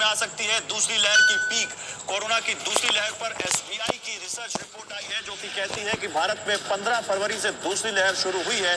में आ सकती है दूसरी लहर की पीक। कोरोना की दूसरी लहर पर एसबीआई की रिसर्च रिपोर्ट आई है जो कि कहती है कि भारत में 15 फरवरी से दूसरी लहर शुरू हुई है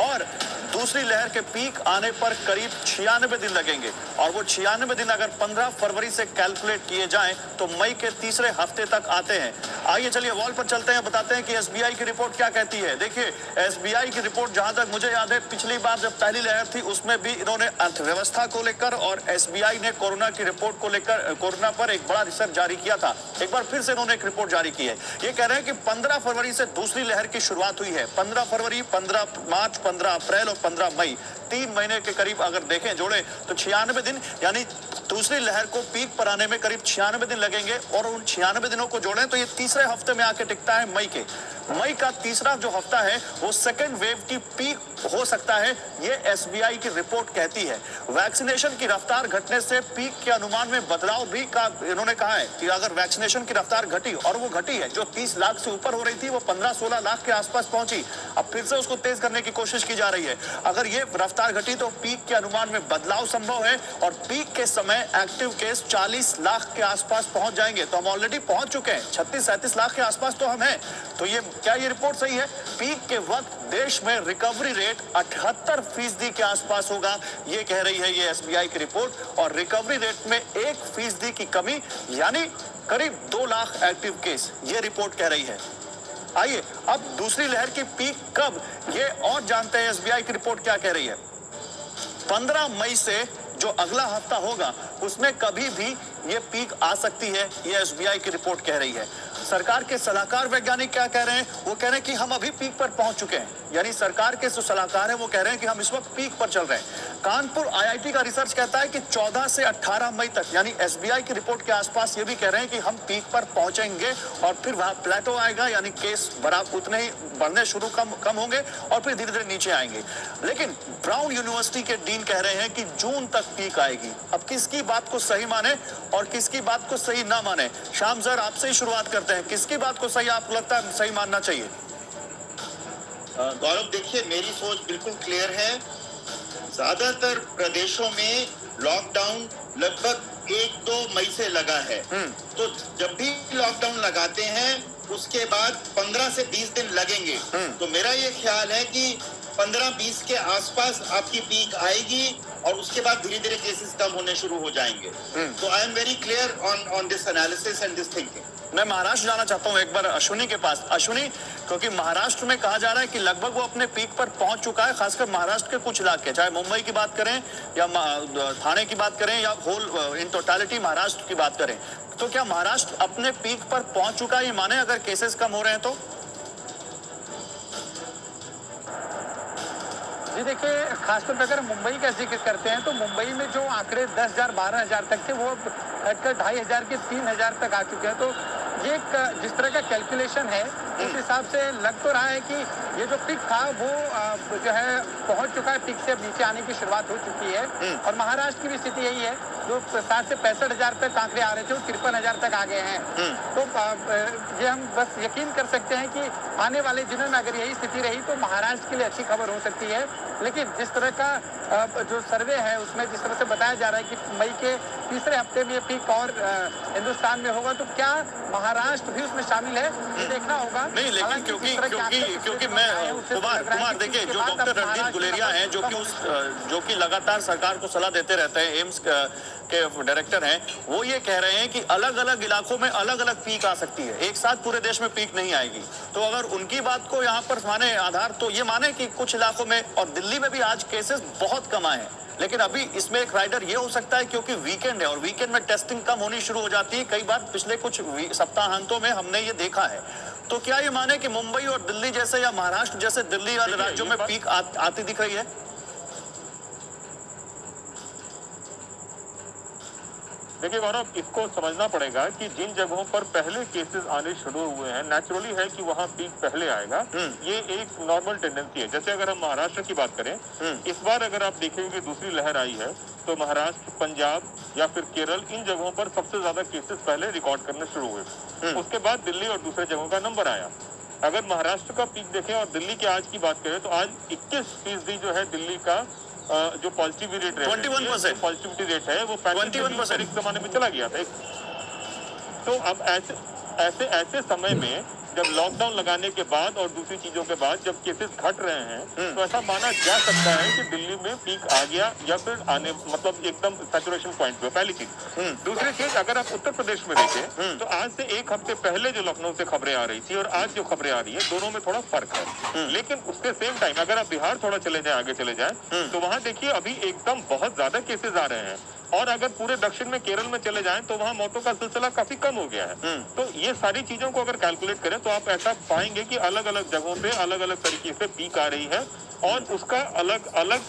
और दूसरी लहर के पीक आने पर करीब 96 दिन लगेंगे और वो 96 दिन अगर 15 फरवरी से कैलकुलेट किए जाएं तो मई के तीसरे हफ्ते तक आते हैं। आइए चलिए वॉल पर चलते हैं, बताते हैं कि एसबीआई की रिपोर्ट क्या कहती है। देखिए एसबीआई की रिपोर्ट जहां तक मुझे याद है पिछली बार जब पहली लहर थी उसमें भी इन्होंने अर्थव्यवस्था को लेकर और एसबीआई ने कोरोना की रिपोर्ट को लेकर कोरोना पर एक बड़ा रिसर्च जारी किया था। एक बार फिर से इन्होंने एक रिपोर्ट जारी की है। ये कह रहे हैं कि 15 फरवरी से दूसरी लहर की शुरुआत हुई है। 15 फरवरी, 15 मार्च, 15 अप्रैल और 15 मई, 3 महीने के करीब अगर देखें जोड़े तो 96 दिन, यानी दूसरी लहर को पीक पर आने में करीब 96 दिन लगेंगे और उन 96 दिनों को जोड़ें तो ये तीसरे हफ्ते में आके टिकता है मई के। मई का तीसरा जो हफ्ता है वो सेकेंड वेव की पीक हो सकता है, ये एसबीआई की रिपोर्ट कहती है। वैक्सीनेशन की रफ्तार घटने से पीक के अनुमान में बदलाव भी का इन्होंने कहा है कि अगर वैक्सीनेशन की रफ्तार घटी और वो घटी है, जो 30 लाख से ऊपर हो रही थी वो 15-16 लाख के आसपास पहुंची, अब फिर से उसको तेज करने की कोशिश की जा रही है। अगर ये रफ्तार घटी तो पीक के अनुमान में बदलाव संभव है और पीक के समय एक्टिव केस 40 लाख के आसपास पहुंच जाएंगे। तो हम ऑलरेडी पहुंच चुके हैं, 36-37 लाख के आसपास तो हम हैं। तो ये क्या ये रिपोर्ट सही है? पीक के वक्त देश में रिकवरी रेट 78% के आसपास होगा, ये कह रही है ये एसबीआई की रिपोर्ट। और रिकवरी रेट में 1% की कमी यानी करीब 2 लाख एक्टिव केस, ये रिपोर्ट कह रही है। आइए अब दूसरी लहर की पीक कब, ये और जानते हैं एसबीआई की रिपोर्ट क्या कह रही है। 15 मई से जो अगला हफ्ता होगा उसमें कभी भी ये पीक आ सकती है, ये एसबीआई की रिपोर्ट कह रही है। सरकार के सलाहकार वैज्ञानिक क्या कह रहे हैं? वो कह रहे हैं कि हम अभी पीक पर पहुंच चुके हैं, यानी सरकार के जो सलाहकार है वो कह रहे हैं कि हम इस वक्त पीक पर चल रहे हैं। कानपुर आईआईटी का रिसर्च कहता है कि 14 से 18 मई तक, यानी एसबीआई की रिपोर्ट के आसपास ये भी कह रहे हैं कि हम पीक पर पहुंचेंगे और फिर वहां प्लेटो आएगा, यानी केस बराबर उतने ही बढ़ने शुरू कम होंगे और फिर धीरे धीरे नीचे आएंगे। लेकिन ब्राउन यूनिवर्सिटी के डीन कह रहे हैं कि जून तक पीक आएगी। अब किसकी बात को सही माने और किसकी बात को सही ना माने? शाम सर आपसे ही शुरुआत करते हैं, किसकी बात को सही आपको लगता है सही मानना चाहिए? गौरव देखिए, मेरी सोच बिल्कुल क्लियर है। ज्यादातर प्रदेशों में लॉकडाउन लगभग 1-2 मई से लगा है। तो जब भी लॉकडाउन लगाते हैं उसके बाद 15 से 20 दिन लगेंगे। तो मेरा ये ख्याल है कि 15-20 के आसपास आपकी पीक आएगी और उसके बाद धीरे धीरे केसेस कम होने शुरू हो जाएंगे। तो I am very clear on this analysis and this thinking. मैं महाराष्ट्र जाना चाहता हूं एक बार अश्विनी के पास। अश्विनी, क्योंकि महाराष्ट्र में कहा जा रहा है कि लगभग वो अपने पीक पर पहुंच चुका है, खासकर महाराष्ट्र के कुछ इलाके, चाहे मुंबई की बात करें या थाने की बात करें या होल इन टोटालिटी महाराष्ट्र की बात करें, तो क्या महाराष्ट्र अपने पीक पर पहुंच चुका है ये माने अगर केसेस कम हो रहे हैं तो? जी देखिए, खासतौर पर अगर मुंबई का जिक्र करते हैं तो मुंबई में जो आंकड़े 10,000 12,000 तक थे वो घटकर 2,500 के 3,000 तक आ चुके हैं। तो ये जिस तरह का कैलकुलेशन है उस हिसाब से लग तो रहा है कि ये जो पीक था वो जो है पहुंच चुका है, पीक से अब नीचे आने की शुरुआत हो चुकी है। और महाराष्ट्र की भी स्थिति यही है, जो 60 से 65,000 तक आंकड़े आ रहे थे वो 53,000 तक आ गए हैं। तो ये हम बस यकीन कर सकते हैं कि आने वाले दिनों में अगर यही स्थिति रही तो महाराष्ट्र के लिए अच्छी खबर हो सकती है। लेकिन जिस तरह का जो सर्वे है उसमें जिस तरह से बताया जा रहा है कि मई के तीसरे हफ्ते में ये पीक और हिंदुस्तान में होगा, तो क्या महाराष्ट्र भी उसमें शामिल है ये देखना होगा। नहीं, लेकिन क्योंकि मैं कुमार देखिए, जो डॉक्टर रणदीप गुलेरिया हैं जो कि लगातार सरकार को सलाह देते रहते हैं, एम्स के डायरेक्टर हैं, वो ये कह रहे हैं कि अलग अलग इलाकों में अलग अलग पीक आ सकती है, एक साथ पूरे देश में पीक नहीं आएगी। तो अगर उनकी बात को यहाँ पर माने आधार, तो ये माने कि कुछ इलाकों में, और दिल्ली में भी आज केसेस बहुत कम आए हैं, लेकिन अभी इसमें एक राइडर ये हो सकता है क्योंकि वीकेंड है और वीकेंड में टेस्टिंग कम होनी शुरू हो जाती है। कई बार पिछले कुछ सप्ताहांतों में हमने ये देखा है। तो क्या ये माने कि मुंबई और दिल्ली जैसे या महाराष्ट्र जैसे दिल्ली वाले राज्यों में पीक आती दिख रही है? देखिए गौरव, इसको समझना पड़ेगा कि जिन जगहों पर पहले केसेस आने शुरू हुए हैं, नेचुरली है कि वहाँ पीक पहले आएगा। ये एक नॉर्मल टेंडेंसी है। जैसे अगर हम महाराष्ट्र की बात करें, इस बार अगर आप देखेंगे दूसरी लहर आई है तो महाराष्ट्र, पंजाब या फिर केरल, इन जगहों पर सबसे ज्यादा केसेस पहले रिकॉर्ड करने शुरू हुए। उसके बाद दिल्ली और दूसरे जगहों का नंबर आया। अगर महाराष्ट्र का पीक देखें और दिल्ली की आज की बात करें तो आज 21% जो है दिल्ली का जो पॉजिटिविटी रेट 21%। पॉजिटिविटी रेट है वो 21% एक जमाने में चला गया था। तो अब ऐसे समय में जब लॉकडाउन लगाने के बाद और दूसरी चीजों के बाद जब केसेस घट रहे हैं तो ऐसा माना जा सकता है कि दिल्ली में पीक आ गया या फिर आने मतलब एकदम सैचुरेशन पॉइंट पे, पहली चीज। दूसरी चीज, अगर आप उत्तर प्रदेश में देखें तो आज से एक हफ्ते पहले जो लखनऊ से खबरें आ रही थी और आज जो खबरें आ रही है दोनों में थोड़ा फर्क है। लेकिन उसके सेम टाइम अगर आप बिहार थोड़ा चले जाए, आगे चले जाए तो वहां देखिए अभी एकदम बहुत ज्यादा केसेस आ रहे हैं। और अगर पूरे दक्षिण में केरल में चले जाएं तो वहां मौतों का सिलसिला काफी कम हो गया है। तो ये सारी चीजों को अगर कैलकुलेट करें तो आप ऐसा पाएंगे कि अलग अलग जगहों पे अलग अलग तरीके से पीक आ रही है और उसका अलग अलग